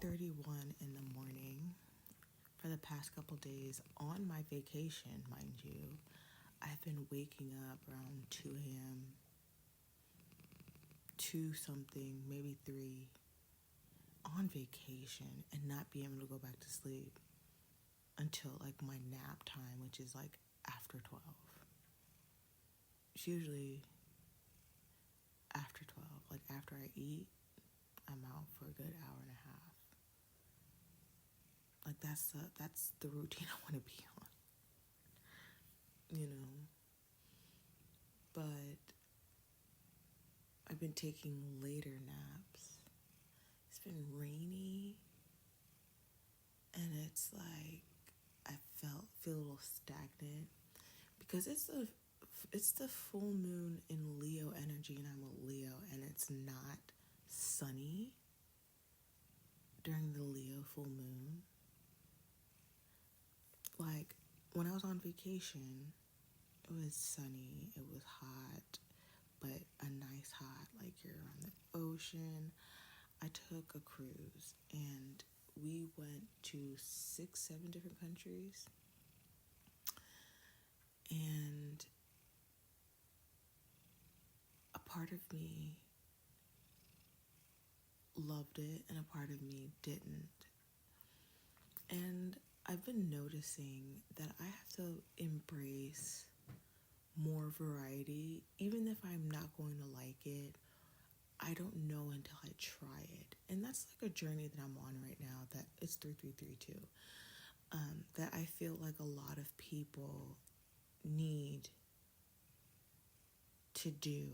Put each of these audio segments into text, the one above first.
3:31 in the morning. For the past couple days on my vacation, mind you, I've been waking up around 2 a.m., 2 something, maybe 3, on vacation and not being able to go back to sleep until like my nap time, which is like after 12. It's usually after 12. Like after I eat, I'm out for a good hour and a half. Like that's the routine I want to be on. But I've been taking later naps. It's been rainy, and it's like I feel a little stagnant because it's the full moon in Leo energy, and I'm a Leo, and it's not sunny during the Leo full moon. Like when I was on vacation, it was sunny, it was hot, but a nice hot, like you're on the ocean. I took a cruise and we went to 6, 7 different countries. And a part of me loved it and a part of me didn't. And I've been noticing that I have to embrace more variety, even if I'm not going to like it. I don't know until I try it. And that's like a journey that I'm on right now, that it's 3332. That I feel like a lot of people need to do,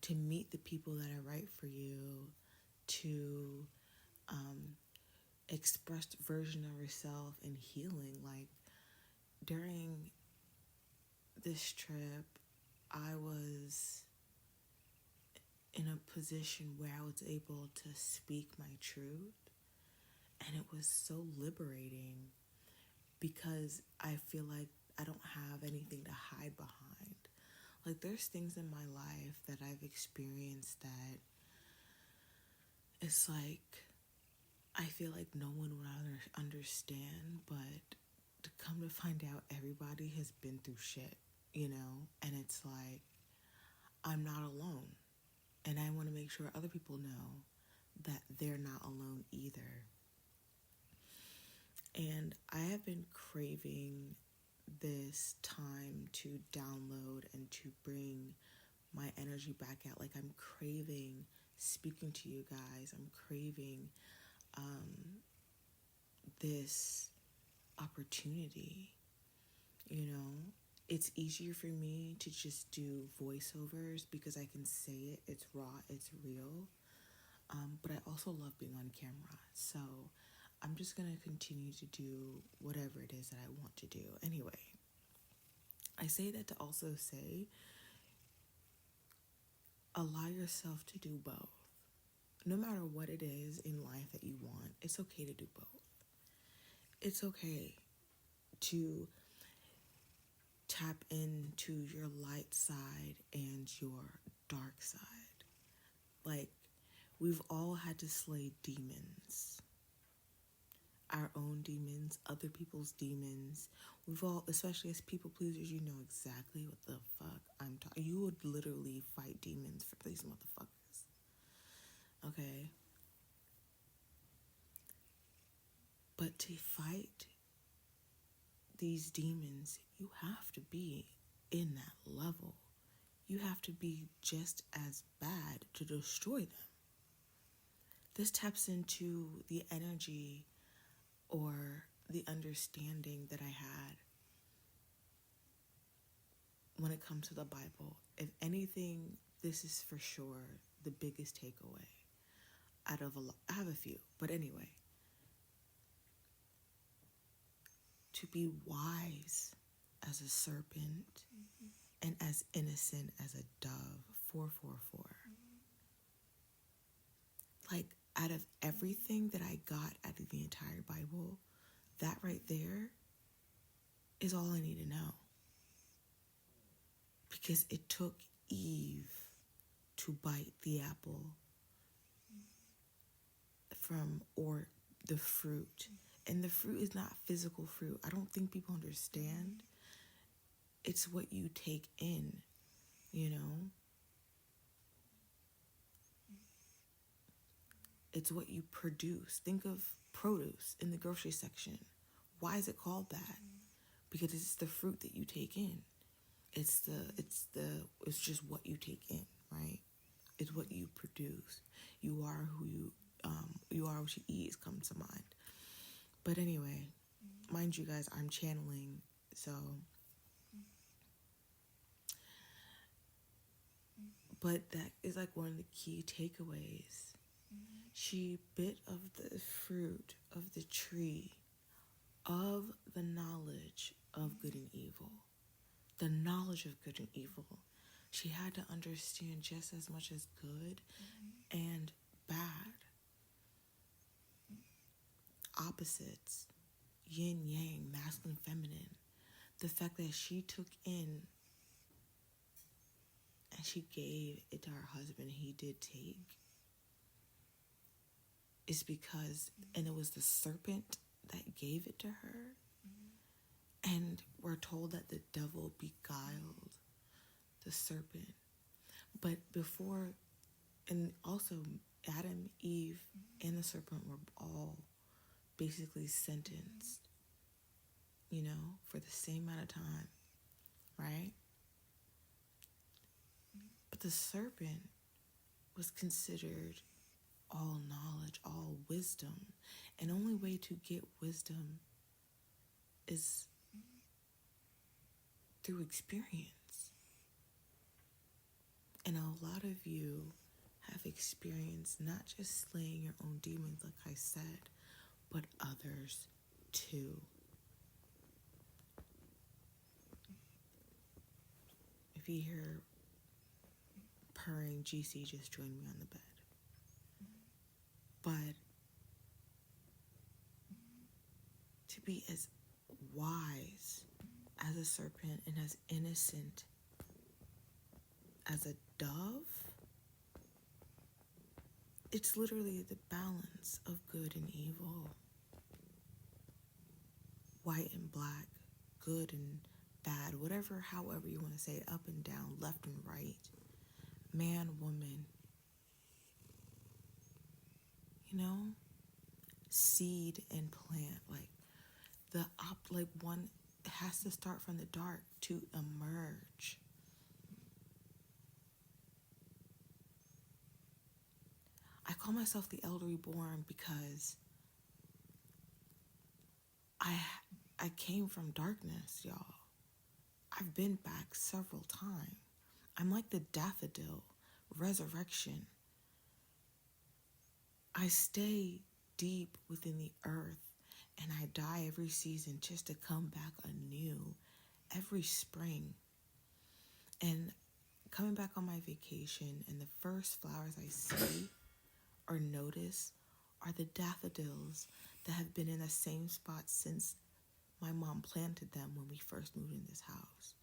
to meet the people that are right for you, to express version of yourself and healing. Like during this trip, I was in a position where I was able to speak my truth, and it was so liberating because I feel like I don't have anything to hide behind. Like there's things in my life that I've experienced that it's like I feel like no one would understand, but to come to find out everybody has been through shit, and it's like I'm not alone. And I want to make sure other people know that they're not alone either. And I have been craving this time to download and to bring my energy back out. Like I'm craving speaking to you guys. I'm craving this opportunity. It's easier for me to just do voiceovers because I can say it. It's raw. It's real. But I also love being on camera. So I'm just going to continue to do whatever it is that I want to do. Anyway, I say that to also say, allow yourself to do both. No matter what it is in life that you want, it's okay to do both. It's okay to tap into your light side and your dark side. Like, we've all had to slay demons. Our own demons, other people's demons. We've all, especially as people pleasers, you know exactly what the fuck I'm talking. You would literally fight demons for these motherfuckers. Okay? But to fight these demons, you have to be in that level. You have to be just as bad to destroy them. This taps into the energy or the understanding that I had when it comes to the Bible. If anything, this is for sure the biggest takeaway out of a lot. I have a few, but anyway. To be wise as a serpent and as innocent as a dove. 444. Like, out of everything that I got out of the entire Bible, that right there is all I need to know. Because it took Eve to bite the apple from, or the fruit. And the fruit is not physical fruit. I don't think people understand. It's what you take in, you know? It's what you produce. Think of produce in the grocery section. Why is it called that? Because it's the fruit that you take in. It's just what you take in, right? It's what you produce. You are who you are what you eat comes to mind. But anyway, mind you guys, I'm channeling, so. But that is like one of the key takeaways. She bit of the fruit of the tree of the knowledge of good and evil. The knowledge of good and evil. She had to understand just as much as good and bad. Opposites. Yin, yang, masculine, feminine. The fact that she took in and she gave it to her husband, he did take, is because, and it was the serpent that gave it to her. And we're told that the devil beguiled the serpent. But before, and also Adam, Eve, and the serpent were all basically sentenced, you know, for the same amount of time, right? But the serpent was considered all knowledge, all wisdom. And the only way to get wisdom is through experience. And a lot of you have experienced not just slaying your own demons, like I said, but others too. If you hear purring, GC just joined me on the bed. But to be as wise as a serpent and as innocent as a dove, it's literally the balance of good and evil. White and black, good and bad, whatever, however you want to say it, up and down, left and right, man, woman, you know, seed and plant, like one has to start from the dark to emerge. I call myself the Elder Reborn because I came from darkness, y'all. I've been back several times. I'm like the daffodil, resurrection. I stay deep within the earth and I die every season just to come back anew every spring. And coming back on my vacation, and the first flowers I see or notice are the daffodils that have been in the same spot since my mom planted them when we first moved in this house.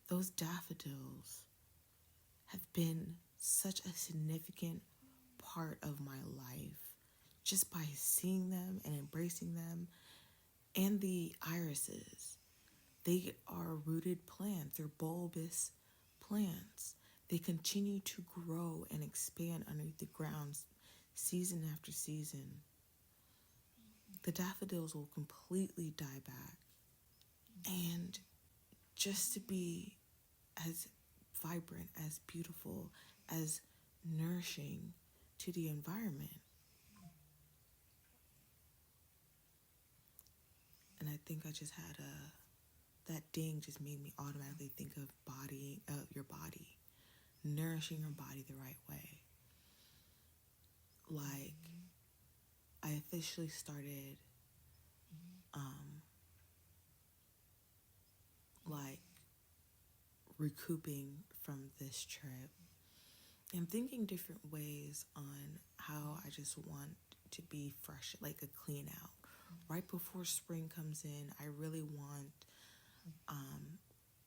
Those daffodils have been such a significant part of my life just by seeing them and embracing them. And the irises, they are rooted plants, they're bulbous plants. They continue to grow and expand underneath the ground season after season. The daffodils will completely die back. And just to be as vibrant, as beautiful, as nourishing to the environment. And I think I just had that ding just made me automatically think of your body, nourishing your body the right way. Like, I officially started, recouping from this trip. I'm thinking different ways on how I just want to be fresh, like a clean out. Right before spring comes in, I really want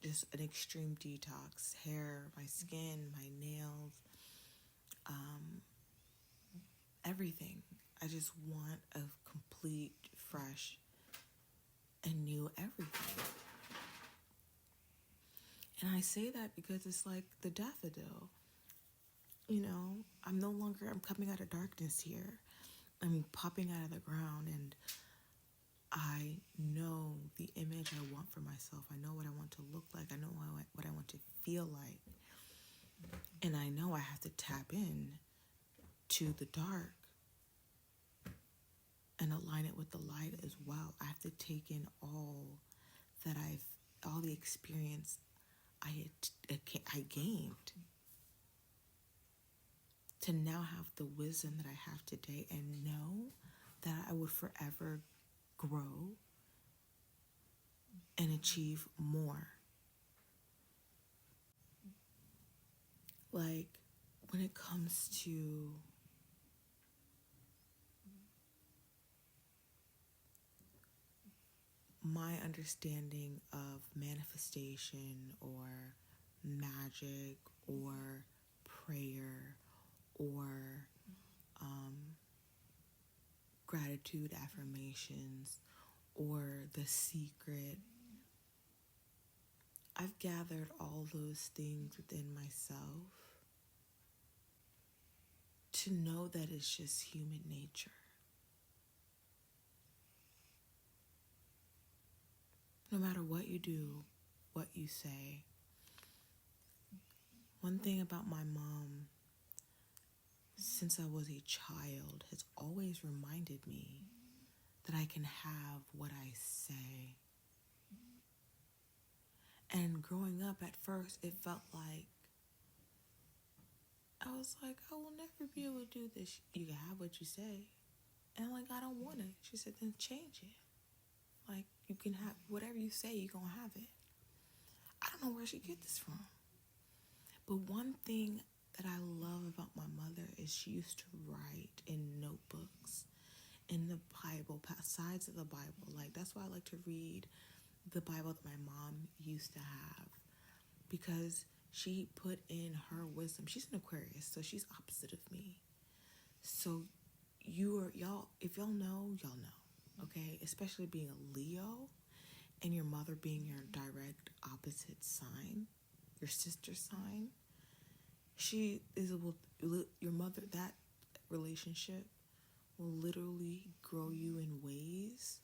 just an extreme detox. Hair, my skin, my nails, everything. I just want a complete, fresh, and new everything. And I say that because it's like the daffodil. I'm coming out of darkness here. I'm popping out of the ground, and I know the image I want for myself. I know what I want to look like. I know what I want to feel like. And I know I have to tap in to the dark and align it with the light as well. I have to take in all the experience I gained to now have the wisdom that I have today, and know that I would forever grow and achieve more. Like, when it comes to my understanding of manifestation or magic or prayer or gratitude affirmations or the secret, I've gathered all those things within myself to know that it's just human nature. No matter what you do, what you say. One thing about my mom, since I was a child, has always reminded me that I can have what I say. And growing up, at first, it felt like, I was like, I will never be able to do this. You can have what you say. And I'm like, I don't want it. She said, then change it. Like, you can have whatever you say, you're going to have it. I don't know where she get this from. But one thing that I love about my mother is she used to write in notebooks, in the Bible, sides of the Bible. Like, that's why I like to read the Bible that my mom used to have, because she put in her wisdom. She's an Aquarius, so she's opposite of me. So if y'all know, okay? Especially being a Leo and your mother being your direct opposite sign, your sister sign, your mother, that relationship will literally grow you in ways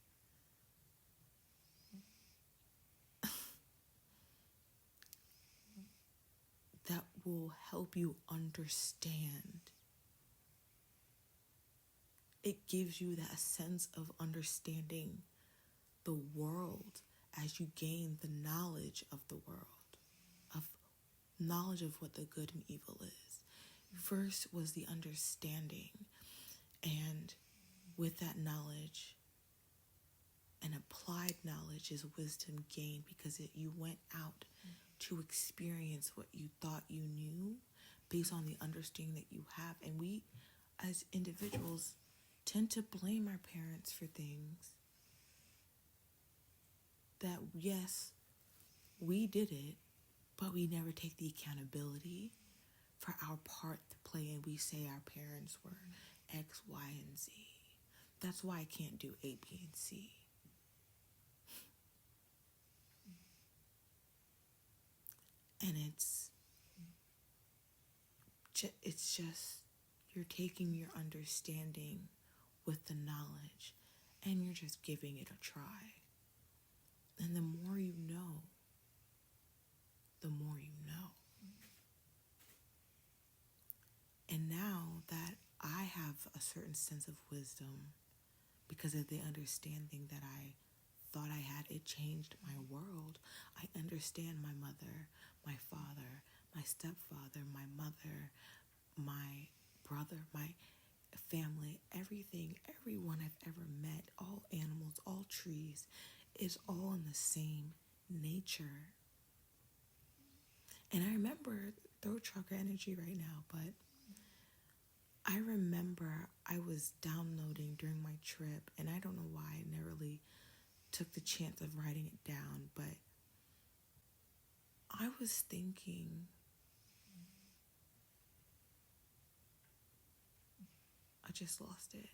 that will help you understand. It gives you that sense of understanding the world as you gain the knowledge of the world, of knowledge of what the good and evil is. First was the understanding, and with that knowledge and applied knowledge is wisdom gained, because you went out to experience what you thought you knew based on the understanding that you have. And we, as individuals, tend to blame our parents for things that, yes, we did it, but we never take the accountability for our part to play, and we say our parents were X, Y, and Z. That's why I can't do A, B, and C. And it's just, you're taking your understanding with the knowledge and you're just giving it a try. And the more you know, the more you know. And now that I have a certain sense of wisdom because of the understanding that I thought I had, it changed my world. I understand my mother, my father, my stepfather, my mother, my brother, my family, everything, everyone I've ever met, all animals, all trees, is all in the same nature. And I remember throat chakra energy right now, but I remember I was downloading during my trip, and I don't know why I never really took the chance of writing it down, but I was thinking, I just lost it.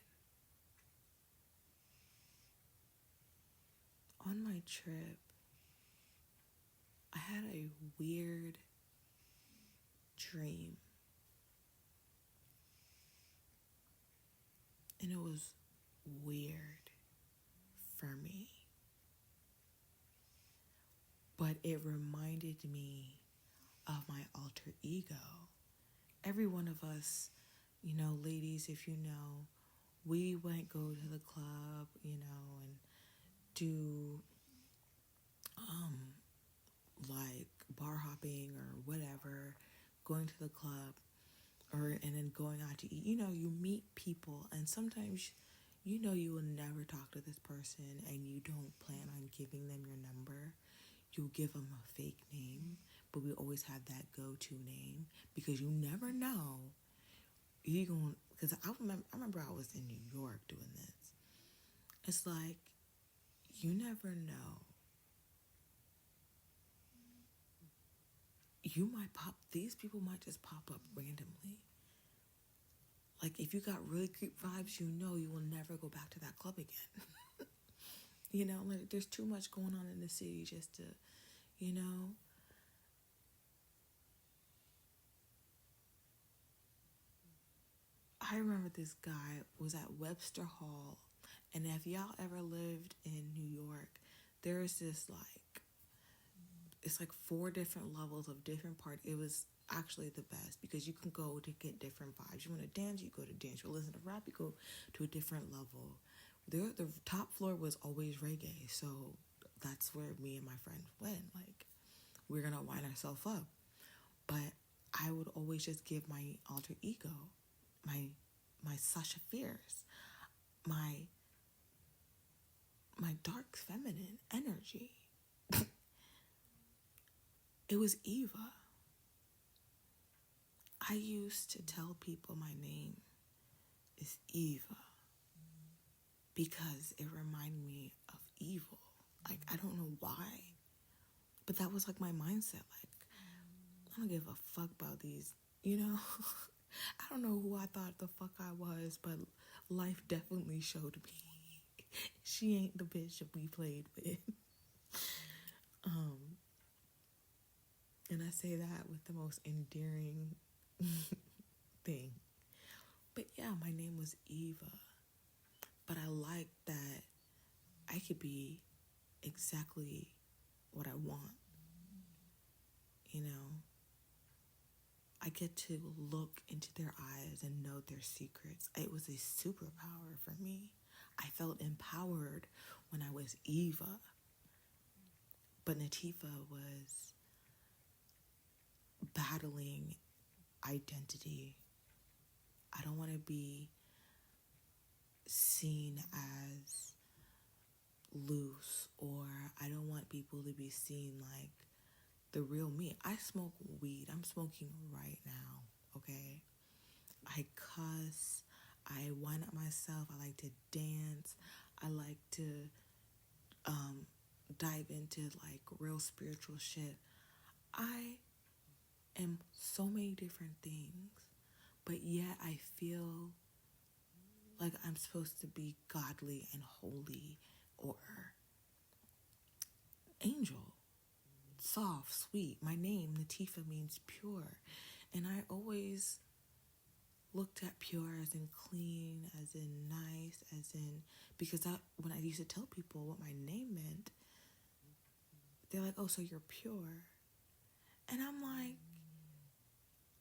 On my trip, I had a weird dream. And it was weird for me. But it reminded me of my alter ego. Every one of us, ladies, if you know, we went go to the club, and do like bar hopping or whatever, going to the club and then going out to eat. You meet people, and sometimes you will never talk to this person and you don't plan on giving them your number. You give them a fake name, but we always have that go-to name because you never know. Because I remember I was in New York doing this. It's like, you never know. These people might just pop up randomly. Like, if you got really creep vibes, you will never go back to that club again. Like, there's too much going on in the city just to, I remember this guy was at Webster Hall, and if y'all ever lived in New York, there's this it's like 4 different levels of different parts. It was actually the best because you can go to get different vibes. You want to dance, you go to dance. You listen to rap, you go to a different level. The top floor was always reggae, so that's where me and my friend went. Like, we're gonna wind ourselves up. But I would always just give my alter ego, my Sasha Fierce, my dark feminine energy. It was Eva. I used to tell people my name is Eva because it reminded me of evil. Like, I don't know why, but that was like my mindset. Like, I don't give a fuck about these, I don't know who I thought the fuck I was, but life definitely showed me she ain't the bitch that we played with. And I say that with the most endearing thing. But yeah, my name was Eva. But I like that I could be exactly what I want. I get to look into their eyes and know their secrets. It was a superpower for me. I felt empowered when I was Eva. But Nathifa was battling identity. I don't want to be seen as loose, or I don't want people to be seen like the real me. I smoke weed. I'm smoking right now, okay? I cuss. I wind up myself. I like to dance. I like to dive into like real spiritual shit. I am so many different things, but yet I feel like I'm supposed to be godly and holy or angel, soft, sweet. My name, Nathifa, means pure. And I always looked at pure as in clean, as in nice, as in, because when I used to tell people what my name meant, they're like, oh, so you're pure. And I'm like,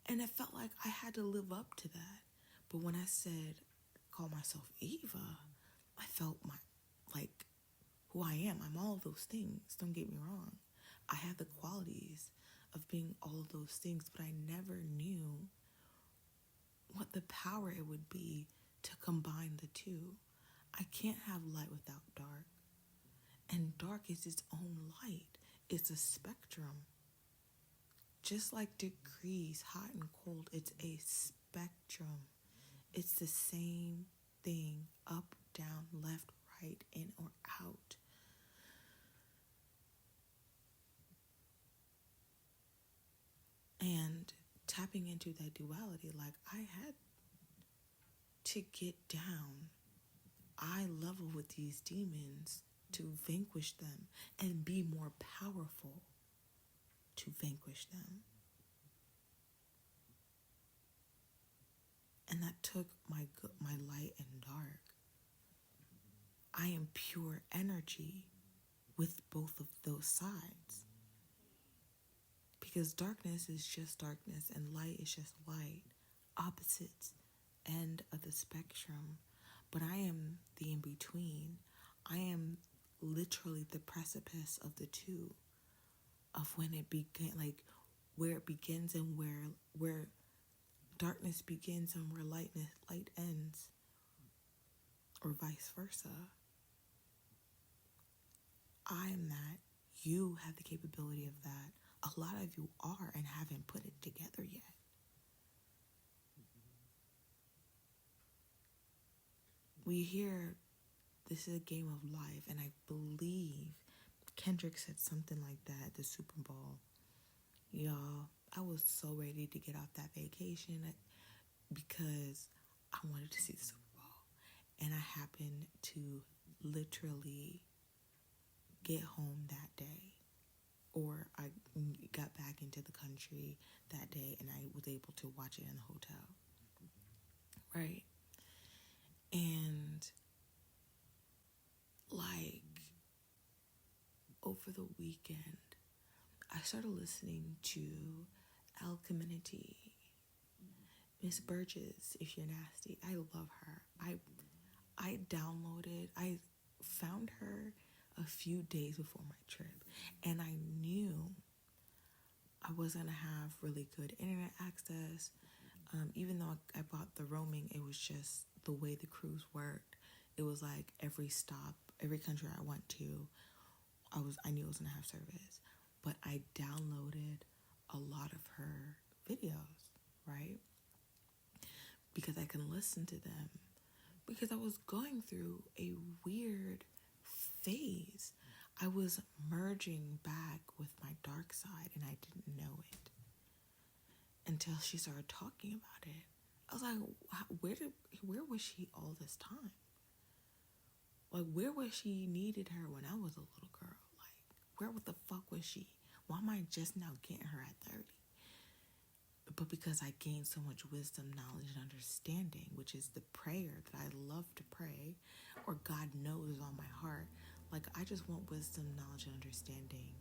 and it felt like I had to live up to that. But when I said, call myself Eva, I felt like who I am. I'm all of those things. Don't get me wrong. I have the qualities of being all of those things, but I never knew what the power it would be to combine the two. I can't have light without dark. And dark is its own light. It's a spectrum. Just like degrees, hot and cold, it's a spectrum. It's the same thing, up, down, left, right, in or out. And tapping into that duality, like I had to get down eye level with these demons to vanquish them and be more powerful to vanquish them. And that took my light and dark. I am pure energy with both of those sides. Because darkness is just darkness and light is just light. Opposites end of the spectrum. But I am the in-between. I am literally the precipice of the two. Of when it began, like where it begins and where darkness begins and where light ends. Or vice versa. I am that. You have the capability of that. A lot of you are and haven't put it together yet. We hear this is a game of life, and I believe Kendrick said something like that at the Super Bowl. Y'all, I was so ready to get off that vacation because I wanted to see the Super Bowl. And I happened to literally get home that day. Or I got back into the country that day and I was able to watch it in the hotel. Right? And like over the weekend, I started listening to Al Community, Miss Burgess, If You're Nasty. I love her. I found her a few days before my trip, and I knew I was going to have really good internet access. Even though I bought the roaming, it was just the way the cruise worked. It was like every stop, every country I went to, I knew I was going to have service. But I downloaded a lot of her videos, right? Because I can listen to them. Because I was going through a weird phase. I was merging back with my dark side and I didn't know it until she started talking about it. I was like, where was she all this time? Like, where was she needed her when I was a little girl? Like, where the fuck was she? Why am I just now getting her at 30? But because I gained so much wisdom, knowledge, and understanding, which is the prayer that I love to pray, or God knows is on my heart. Like, I just want wisdom, knowledge, and understanding.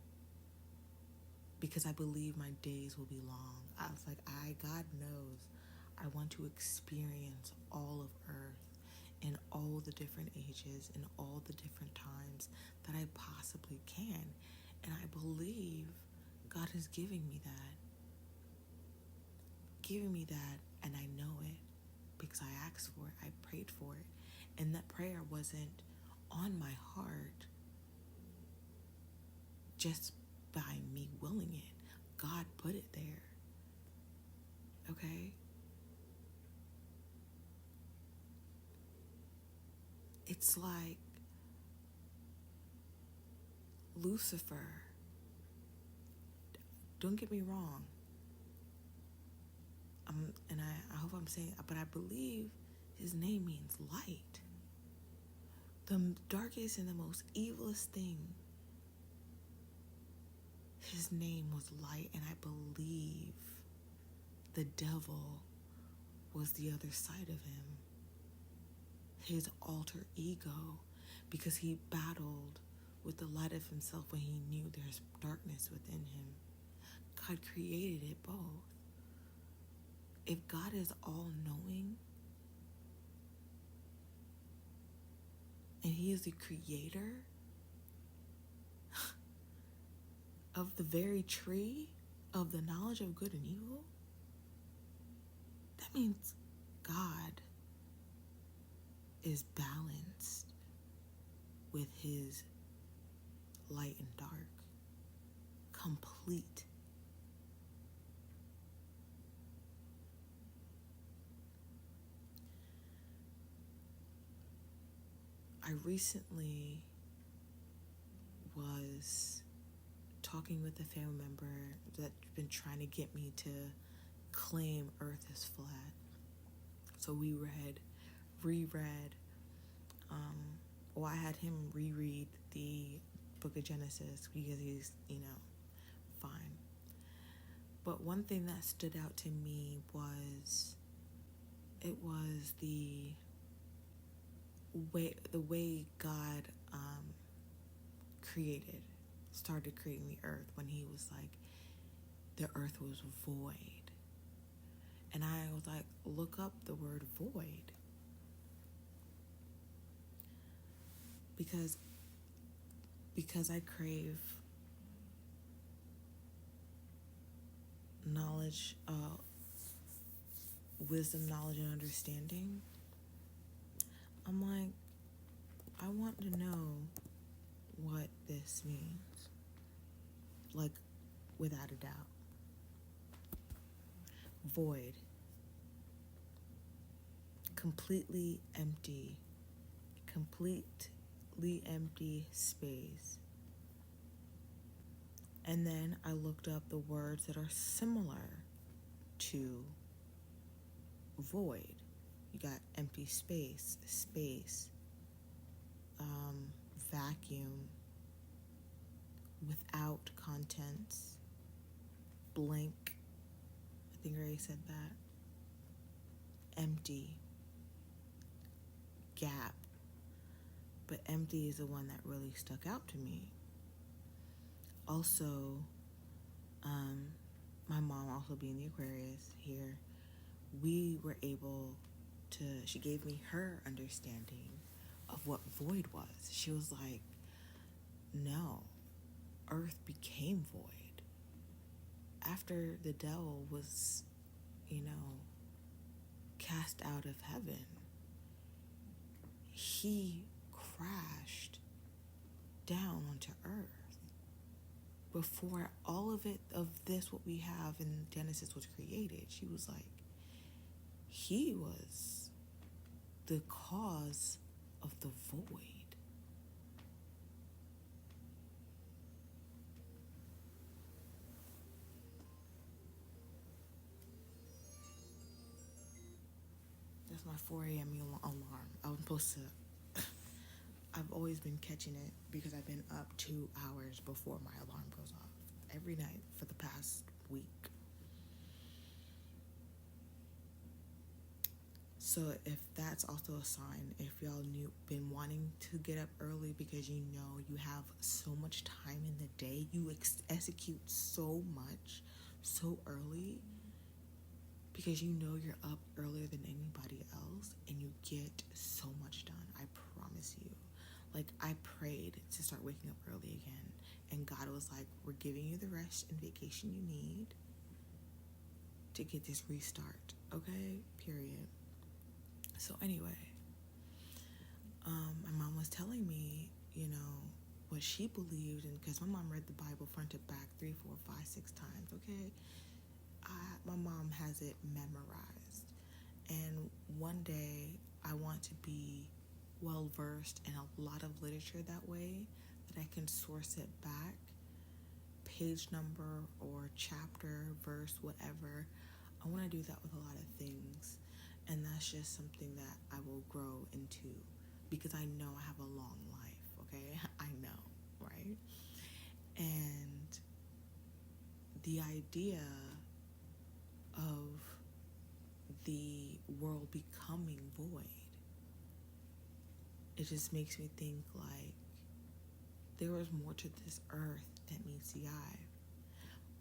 Because I believe my days will be long. I was like, God knows, I want to experience all of Earth in all the different ages, in all the different times that I possibly can. And I believe God is giving me that. And I know it because I asked for it, I prayed for it. And that prayer wasn't on my heart just by me willing it. God put it there. Okay? It's like Lucifer. Don't get me wrong. And I hope I'm saying, but I believe his name means light. The darkest and the most evilest thing, his name was light, and I believe the devil was the other side of him, his alter ego, because he battled with the light of himself when he knew there's darkness within him. God created it both. If God is all-knowing, and he is the creator of the very tree of the knowledge of good and evil, that means God is balanced with his light and dark, complete. I recently was talking with a family member that's been trying to get me to claim Earth is flat. So we read reread, well, I had him reread the book of Genesis because he's, fine. But one thing that stood out to me was the way God started creating the earth, when he was like, the earth was void. And I was like, look up the word void. Because I crave knowledge, wisdom, knowledge, and understanding. I'm like, I want to know what this means. Like, without a doubt. Void. Completely empty space. And then I looked up the words that are similar to void. You got empty space, vacuum, without contents, blank. I think I already said that. Empty, gap. But empty is the one that really stuck out to me. Also, my mom, also being the Aquarius here, we were able to, she gave me her understanding of what void was. She was like, no, earth became void. After the devil was, cast out of heaven, he crashed down onto earth. Before all of this, what we have in Genesis was created, she was like, he was the cause of the void. That's my 4 a.m. alarm. I'm supposed to, I've always been catching it because I've been up 2 hours before my alarm goes off every night for the past week. So if that's also a sign, if y'all been wanting to get up early because you have so much time in the day, you execute so much so early because you're up earlier than anybody else and you get so much done. I promise you. Like, I prayed to start waking up early again, and God was like, we're giving you the rest and vacation you need to get this restart, okay? Period. So anyway, my mom was telling me, what she believed, and because my mom read the Bible front to back 3, 4, 5, 6 times, okay? My mom has it memorized, and one day I want to be well versed in a lot of literature that way, that I can source it back, page number or chapter, verse, whatever. I want to do that with a lot of things, and that's just something that I will grow into because I know I have a long life, okay? I know, right? And the idea of the world becoming void, it just makes me think like there is more to this earth than meets the eye.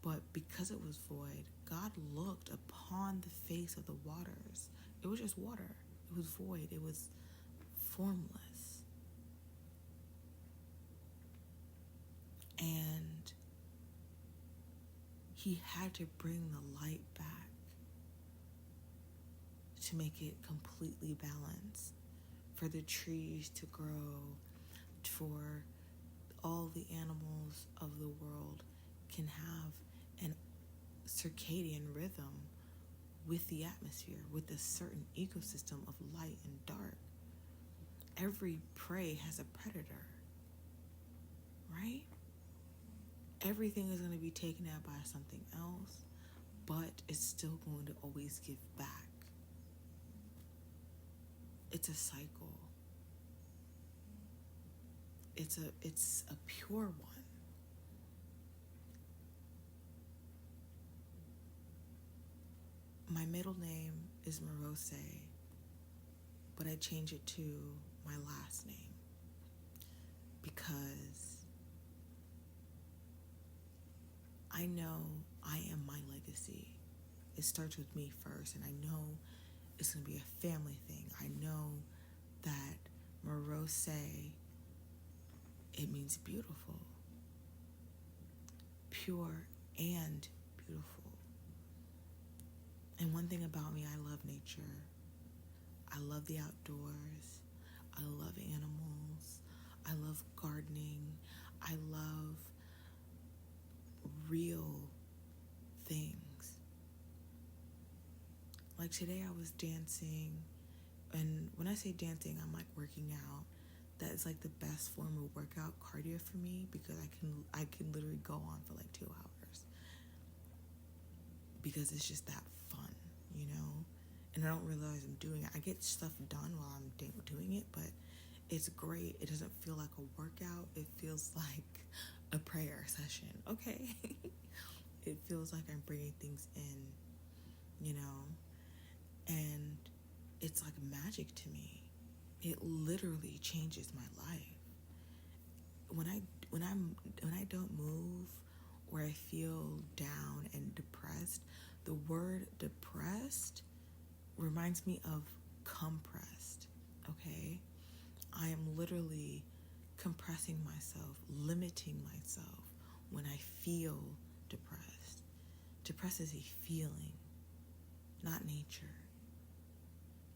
But because it was void, God looked upon the face of the waters. It was just water. It was void. It was formless. And he had to bring the light back to make it completely balanced, for the trees to grow, for all the animals of the world can have an circadian rhythm with the atmosphere, with a certain ecosystem of light and dark. Every prey has a predator, right? Everything is going to be taken out by something else, but it's still going to always give back. it's a cycle. It's a pure one. My middle name is Morosé, but I change it to my last name because I know I am my legacy. It starts with me first, and I know it's going to be a family thing. I know that Morosé, it means beautiful, pure and beautiful. And one thing about me, I love nature. I love the outdoors. I love animals. I love gardening. I love real things. Like today I was dancing, and when I say dancing, I'm like working out. That is like the best form of workout, cardio for me, because I can literally go on for like 2 hours because it's just that fun, you know? And I don't realize I'm doing it. I get stuff done while I'm doing it, but it's great. It doesn't feel like a workout. It feels like a prayer session, okay? It feels like I'm bringing things in, you know? And it's like magic to me. It literally changes my life. When I don't move or I feel down and depressed, the word depressed reminds me of compressed, okay? I am literally compressing myself, limiting myself when I feel depressed. Depressed is a feeling, not nature.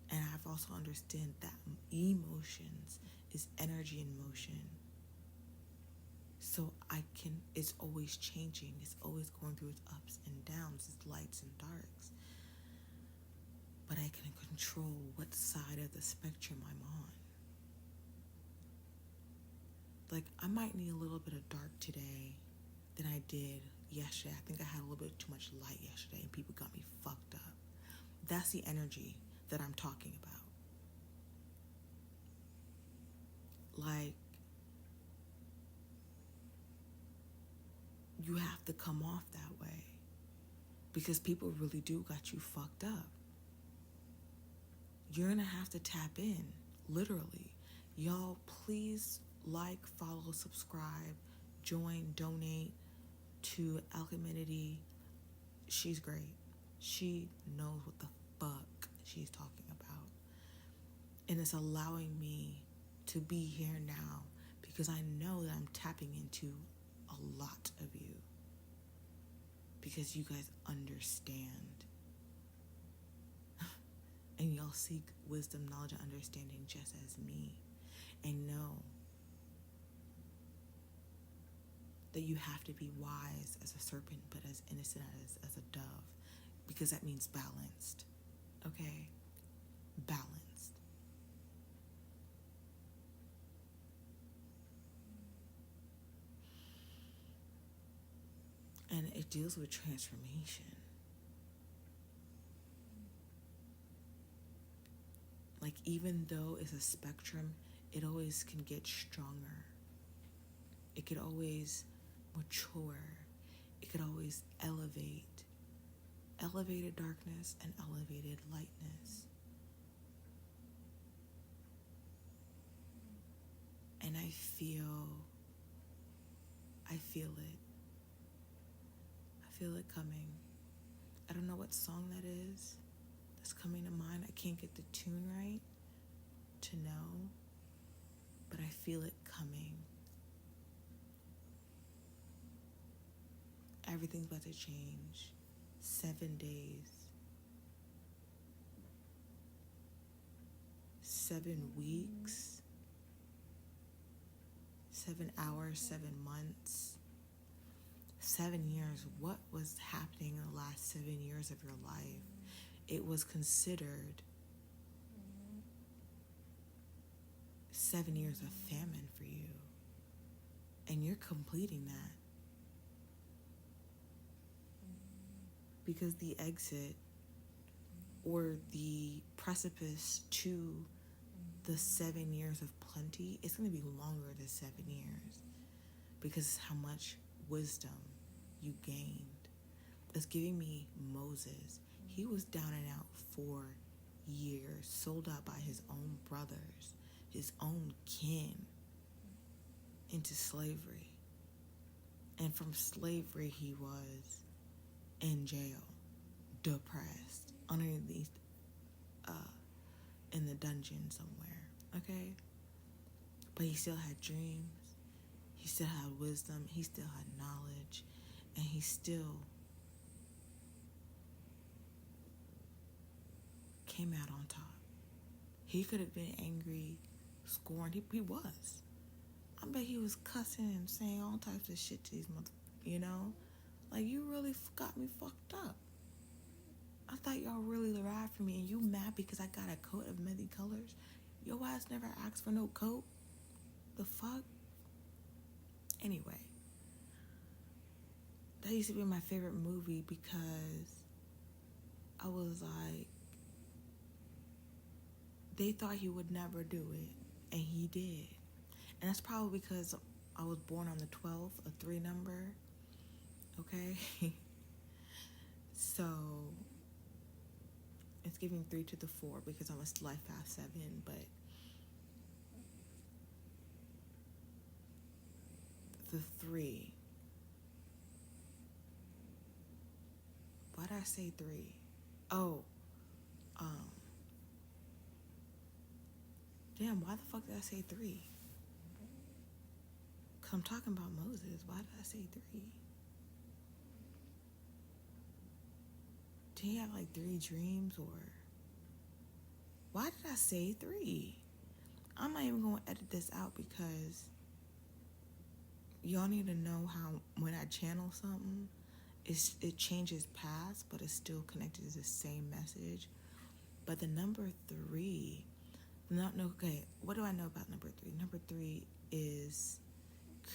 And I've also understood that emotions is energy in motion. So it's always changing. It's always going through its ups and downs, its lights and darks. But I can control what side of the spectrum I'm on. Like, I might need a little bit of dark today than I did yesterday. I think I had a little bit too much light yesterday and people got me fucked up. That's the energy that I'm talking about. Like, you have to come off that way because people really do got you fucked up. You're gonna have to tap in, literally. Y'all, please like, follow, subscribe, join, donate to Alchemidity. She's great. She knows what the fuck she's talking about. And it's allowing me to be here now because I know that I'm tapping into a lot of you because you guys understand. And y'all seek wisdom, knowledge, and understanding just as me. And know that you have to be wise as a serpent, but as innocent as a dove. Because that means balanced. Okay? Balanced. And it deals with transformation. Like, even though it's a spectrum, it always can get stronger. It could always mature. It could always elevate. Elevated darkness and elevated lightness. And I feel it. I feel it coming. I don't know what song that is that's coming to mind. I can't get the tune right to know, but I feel it coming. Everything's about to change. 7 days. 7 weeks. 7 hours, 7 months. 7 years. What was happening in the last 7 years of your life? It was considered 7 years of famine for you. And you're completing that. Because the exit or the precipice to the 7 years of plenty, it's going to be longer than 7 years because how much wisdom you gained. It's giving me Moses. He was down and out for years, sold out by his own brothers, his own kin, into slavery. And from slavery, he was in jail, depressed, underneath, in the dungeon somewhere, okay? But he still had dreams, he still had wisdom, he still had knowledge, and he still came out on top. He could have been angry, scorned, he was. I bet he was cussing and saying all types of shit to these like, you really got me fucked up. I thought y'all really ride for me, and you mad because I got a coat of many colors? Your ass never asked for no coat. The fuck? Anyway, that used to be my favorite movie because I was like, they thought he would never do it, and he did. And that's probably because I was born on the 12th, a 3 number, okay? So it's giving 3 to the 4 because I'm a life path 7, but the 3. Why did I say 3? Oh, damn, why the fuck did I say 3? Because I'm talking about Moses. Why did I say 3? Did he have like 3 dreams, or why did I say 3? I'm not even going to edit this out because y'all need to know how when I channel something, it changes paths, but it's still connected to the same message. But the number 3, okay, what do I know about number 3? Number 3 is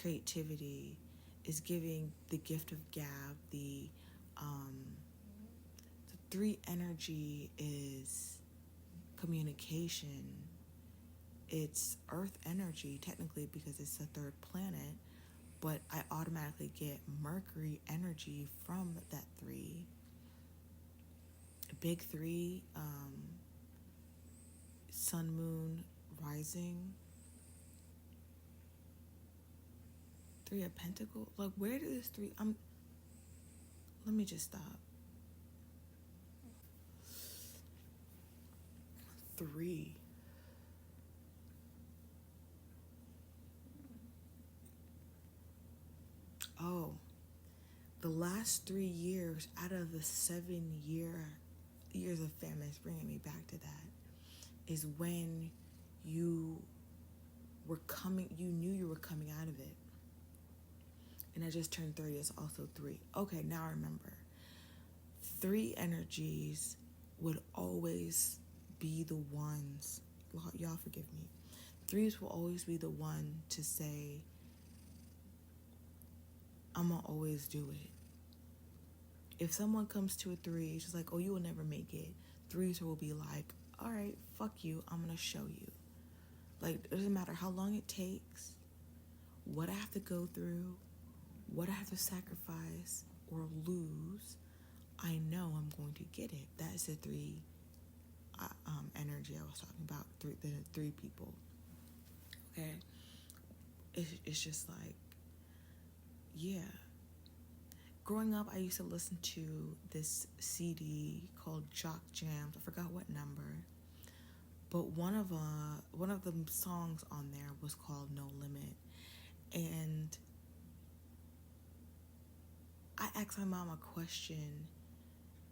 creativity, is giving the gift of gab. The 3 energy is communication. It's earth energy technically because it's the 3rd planet, but I automatically get Mercury energy from that 3. Big 3, sun, moon, rising. 3 of Pentacles. Like, where did this 3? Let me just stop. 3. Oh, the last 3 years out of the 7 years of famine is bringing me back to that. Is when you knew you were coming out of it. And I just turned 30, it's also 3. Okay, now I remember. 3 energies would always be the ones, y'all forgive me. 3s will always be the one to say, I'm gonna always do it. If someone comes to a 3, it's just like, oh, you will never make it. 3s will be like, all right, fuck you, I'm gonna show you. Like, it doesn't matter how long it takes, what I have to go through, what I have to sacrifice or lose, I know I'm going to get it. That is the 3 energy I was talking about, the 3 people. Okay? It's just like, yeah. Growing up, I used to listen to this CD called Jock Jams. I forgot what number. But one of the songs on there was called No Limit. And I asked my mom a question,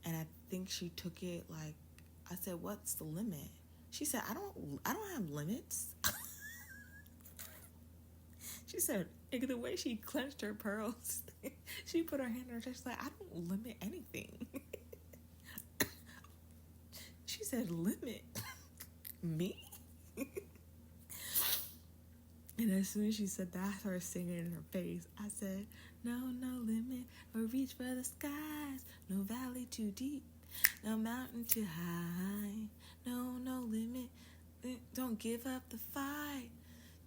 and I think she took it like, I said, what's the limit? She said, I don't have limits. She said, the way she clenched her pearls, she put her hand on her chest, she's like, I don't limit anything. She said, limit? Me? And as soon as she said that, I started singing in her face. I said, no limit, or reach for the skies, no valley too deep, no mountain too high, no limit, don't don't give up the fight.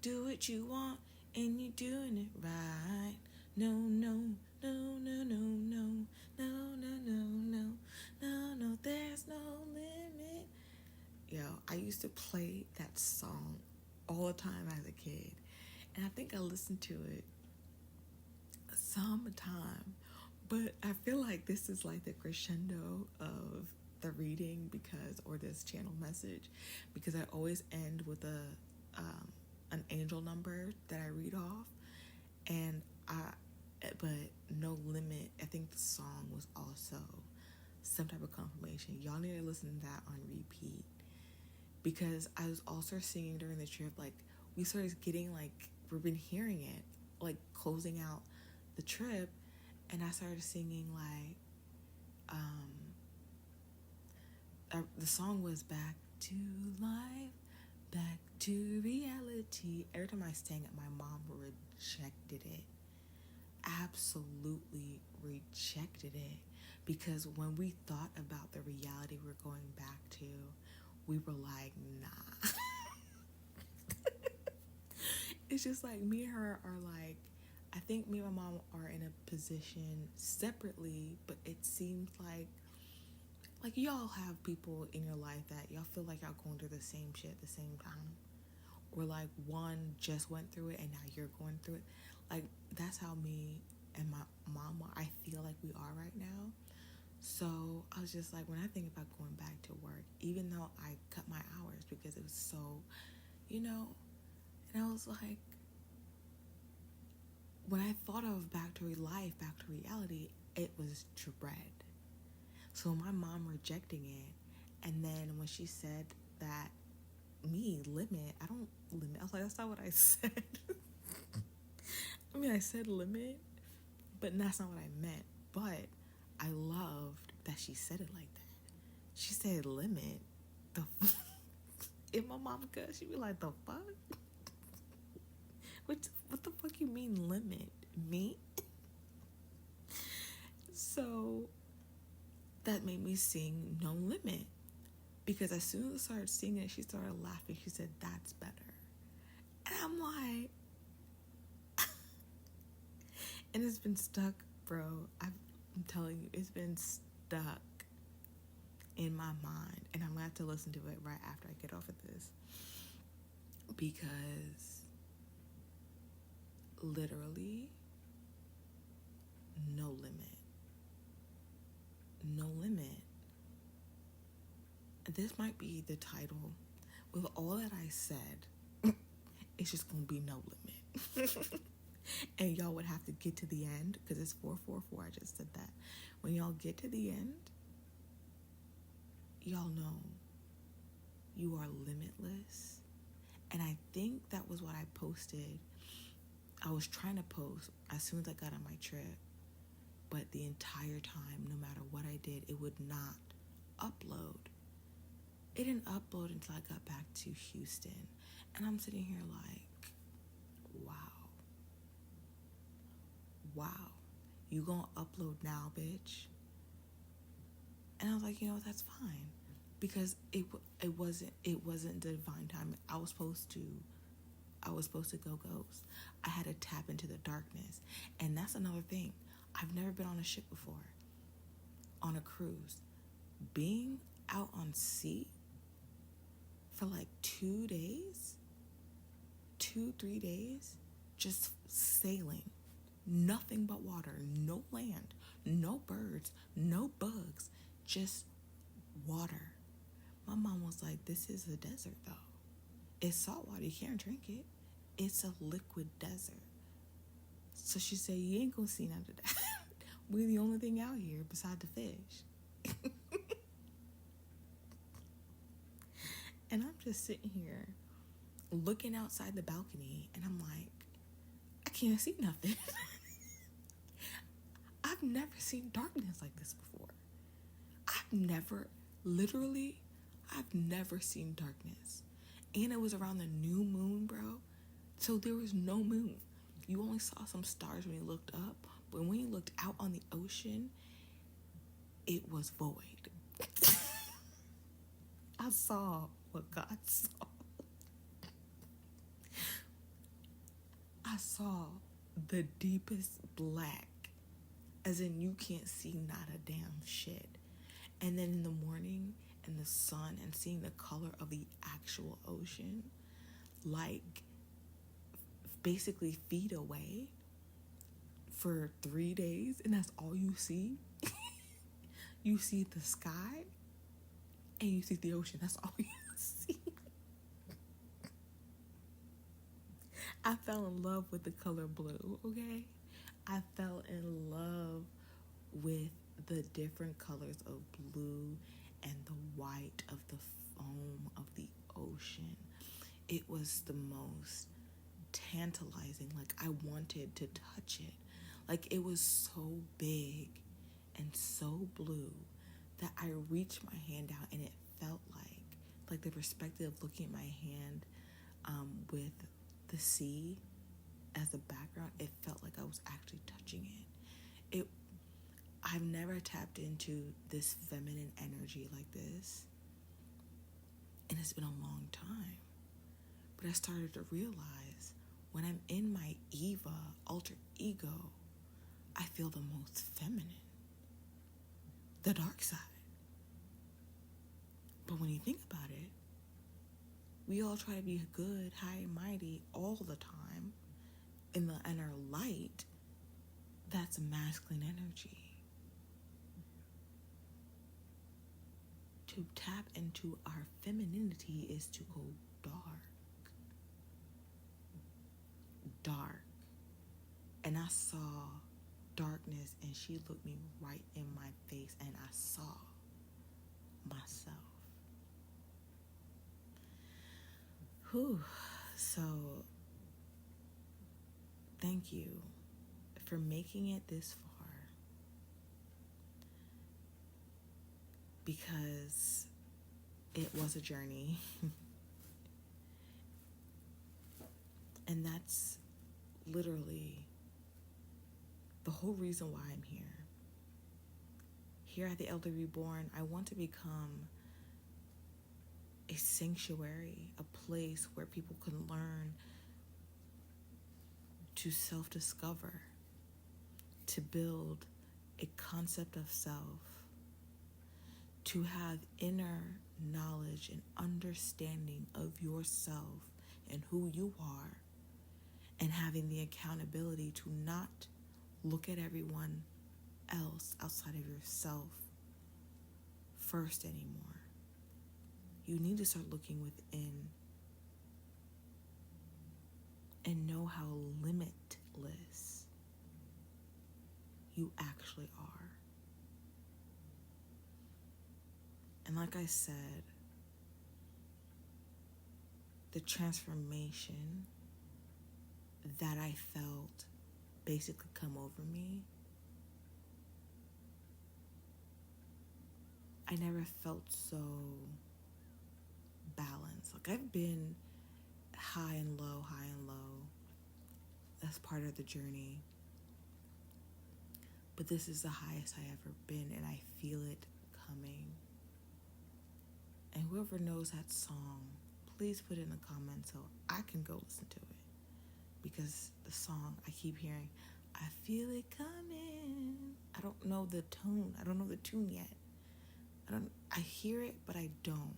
Do what you want, and you're doing it right. No, no, no, no, no, no, no, no, no, no, no, no, there's no limit. Yo, I used to play that song all the time as a kid, and I think I listened to it some time, but I feel like this is like the crescendo of the reading or this channel message, because I always end with an angel number that I read off, and but no limit. I think the song was also some type of confirmation. Y'all need to listen to that on repeat, because I was also singing during the trip. Like, we started getting, like, we've been hearing it, like, closing out the trip, and I started singing, like, the song was back to life, back to reality. Every time I sang it, my mom rejected it. Absolutely rejected it. Because when we thought about the reality we're going back to, we were like, nah. It's just like me and her are like, I think me and my mom are in a position separately, but it seems like y'all have people in your life that y'all feel like y'all going through the same shit at the same time, or like one just went through it and now you're going through it. Like, that's how me and my mom I feel like we are right now. So I was just like, when I think about going back to work, even though I cut my hours because it was so, and I was like, when I thought of back to life, back to reality, it was dread. So my mom rejecting it, and then when she said that, limit, I don't limit. I was like, that's not what I said. I mean, I said limit, but that's not what I meant. But I loved that she said it like that. She said limit. If my mom could, she'd be like, the fuck? What the fuck you mean limit? Me? So that made me sing No Limit. Because as soon as I started singing it, she started laughing. She said, that's better. And I'm like, and it's been stuck, bro. I'm telling you, it's been stuck in my mind. And I'm going to have to listen to it right after I get off of this. Because literally, no limit. No limit. This might be the title. With all that I said, it's just going to be no limit. And y'all would have to get to the end, because it's 444. I just said that. When y'all get to the end, y'all know you are limitless. And I think that was what I posted. I was trying to post as soon as I got on my trip, but the entire time, no matter what I did, it would not upload. It didn't upload until I got back to Houston. And I'm sitting here like, wow, you gonna upload now, bitch? And I was like, that's fine, because it wasn't the divine time. I was supposed to go ghost. I had to tap into the darkness. And that's another thing. I've never been on a ship before, on a cruise. Being out on sea for like 2 days, 3 days, just sailing. Nothing but water, no land, no birds, no bugs, just water. My mom was like, this is a desert though. It's salt water, you can't drink it. It's a liquid desert. So she said, you ain't gonna see none of that. We're the only thing out here beside the fish. And I'm just sitting here looking outside the balcony, and I'm like, I can't see nothing. I've never seen darkness like this before. I've never seen darkness. And it was around the new moon, bro. So there was no moon. You only saw some stars when you looked up. But when you looked out on the ocean, it was void. I saw what God saw. I saw the deepest black, as in you can't see not a damn shit. And then in the morning, in the sun, and seeing the color of the actual ocean, like basically feet away for 3 days, and that's all you see. You see the sky and you see the ocean. That's all you see. I fell in love with the color blue, okay? I fell in love with the different colors of blue and the white of the foam of the ocean. It was the most tantalizing. Like, I wanted to touch it. Like, it was so big and so blue that I reached my hand out, and it felt like the perspective of looking at my hand with the sea as the background, it felt like I was actually touching it. I've never tapped into this feminine energy like this, and it's been a long time. But I started to realize when I'm in my Eva, alter ego, I feel the most feminine, the dark side. But when you think about it, we all try to be good, high and mighty all the time. In our light, that's masculine energy. To tap into our femininity is to go dark. Dark. And I saw darkness, and she looked me right in my face, and I saw myself. Whew. So, thank you for making it this far, because it was a journey. And that's literally the whole reason why I'm here. Here at the Elder Reborn, I want to become a sanctuary, a place where people can learn to self-discover, to build a concept of self, to have inner knowledge and understanding of yourself and who you are, and having the accountability to not look at everyone else outside of yourself first anymore. You need to start looking within and know how limitless you actually are. And like I said, the transformation that I felt basically come over me, I never felt so balanced. Like, I've been high and low. That's part of the journey. But this is the highest I ever been, and I feel it coming. And whoever knows that song, please put it in the comments so I can go listen to it. Because the song I keep hearing, I feel it coming. I don't know the tone. I don't know the tune yet. I hear it, but I don't.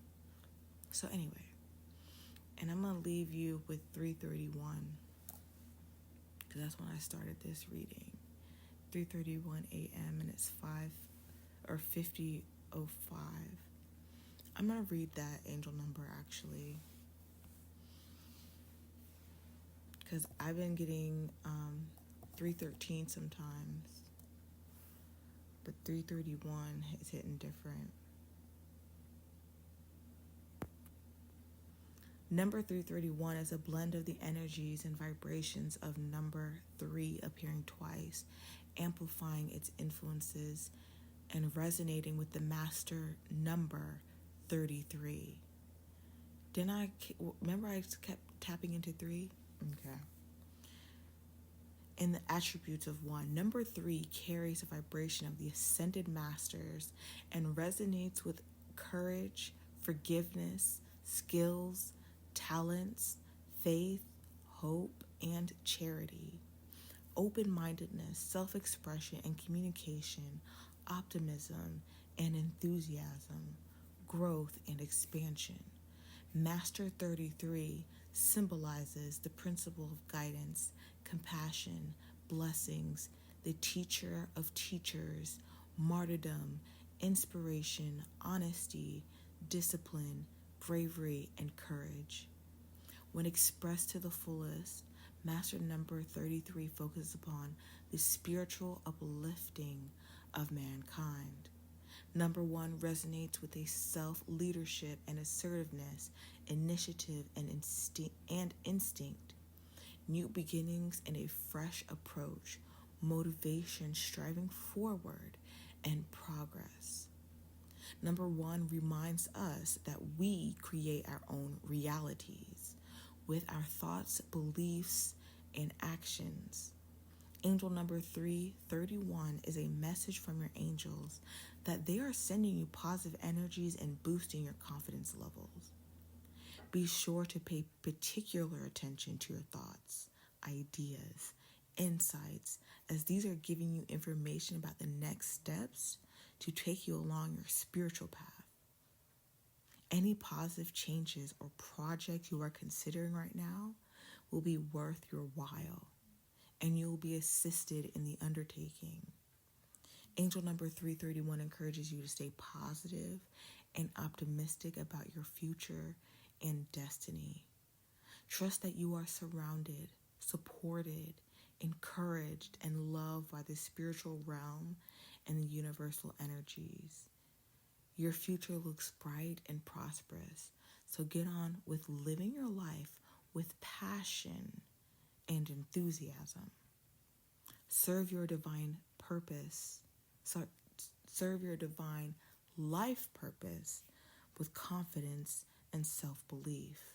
So anyway, and I'm going to leave you with 3:31, because that's when I started this reading. 3:31 a.m. and it's 50:05. I'm going to read that angel number actually, because I've been getting 313 sometimes, but 331 is hitting different. Number 331 is a blend of the energies and vibrations of number 3 appearing twice, amplifying its influences and resonating with the master number 33. Remember I kept tapping into 3? Okay. And the attributes of 1. Number 3 carries a vibration of the ascended masters and resonates with courage, forgiveness, skills, talents, faith, hope, and charity, open-mindedness, self-expression and communication, optimism and enthusiasm, growth and expansion. Master 33 symbolizes the principle of guidance, compassion, blessings, the teacher of teachers, martyrdom, inspiration, honesty, discipline, bravery, and courage. When expressed to the fullest, Master number 33 focuses upon the spiritual uplifting of mankind. Number 1 resonates with a self-leadership and assertiveness, initiative and instinct, new beginnings and a fresh approach, motivation, striving forward, and progress. Number 1 reminds us that we create our own realities with our thoughts, beliefs, and actions. Angel number 331 is a message from your angels that they are sending you positive energies and boosting your confidence levels. Be sure to pay particular attention to your thoughts, ideas, insights, as these are giving you information about the next steps to take you along your spiritual path. Any positive changes or projects you are considering right now will be worth your while, and you will be assisted in the undertaking. Angel number 331 encourages you to stay positive and optimistic about your future and destiny. Trust that you are surrounded, supported, encouraged, and loved by the spiritual realm and the universal energies. Your future looks bright and prosperous, so get on with living your life with passion and enthusiasm. Serve your divine purpose. Serve your divine life purpose with confidence and self-belief.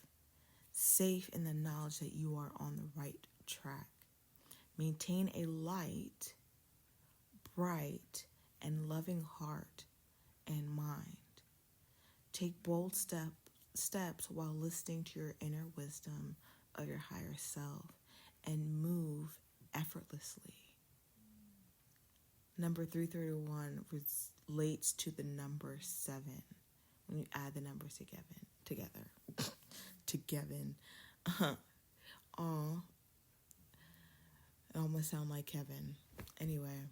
Safe in the knowledge that you are on the right track. Maintain a light, bright, and loving heart and mind. Take bold steps while listening to your inner wisdom of your higher self and move effortlessly. Number 331 relates to the number 7 when you add the numbers together. Aw, it almost sound like Kevin. Anyway,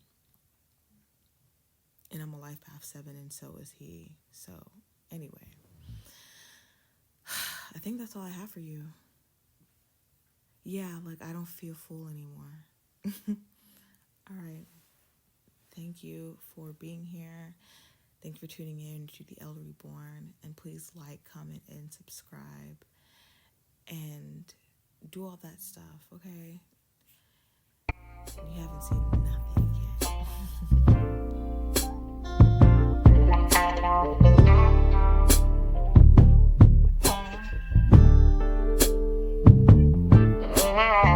and I'm a life path 7 and so is he. So anyway, I think that's all I have for you. Yeah, like I don't feel full anymore. All right. Thank you for being here. Thanks for tuning in to the Elder Reborn. And please like, comment, and subscribe. And do all that stuff, okay? You haven't seen nothing yet.